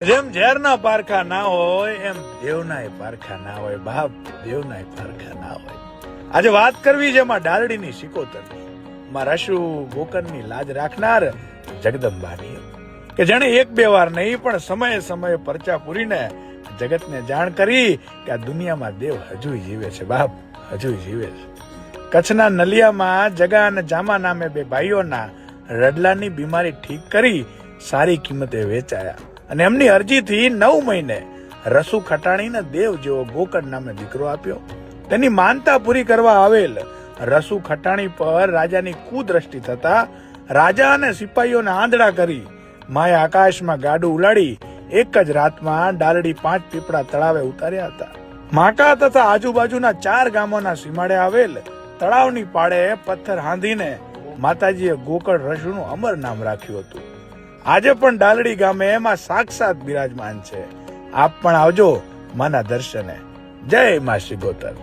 જેમ ઝેરના પારખા ના હોય એમ દેવનાય પારખા ના હોય બાપ, દેવનાય પારખા ના હોય. આજે વાત કરવી છે માં ડાલડીની સિકોતરની, માં રસુ ગોકરની લાજ રાખનાર જગદંબાની, કે જેને એક બે વાર નહીં પણ સમયે સમયે પરચા પૂરીને જગતને જાણ કરી કે આ દુનિયામાં દેવ હજુ જીવે છે બાપ, હજુ જીવે છે. કચ્છના નલિયામાં જગા અને જામા નામે બે ભાઈઓના રડલાની બીમારી ઠીક કરી સારી કિંમતે વેચાયા અને એમની અરજીથી 9 મહિને રસુ ખટાણીને દેવ જેવો ગોકર્ણ નામે દીકરો આપ્યો. તેની માનતા પૂરી કરવા આવેલ રસુ ખટાણી પર રાજાની કુદ્રષ્ટિ થતા રાજા અને સિપાહીઓને આંધળા કરી માએ આકાશમાં ગાડું ઉલાડી એક જ રાતમાં ડાલડી 5 પીપળા તળાવે ઉતાર્યા હતા. માકા તથા આજુબાજુના 4 ગામોના સીમાડે આવેલ તળાવની પાળે પથ્થર હાંધીને માતાજીએ ગોકર્ણ રસુનું અમર નામ રાખ્યું હતું. આજે પણ ડાલડી ગામે એમાં સાક્ષાત બિરાજમાન છે. આપ પણ આવજો માના દર્શને. જય મા સિકોતર.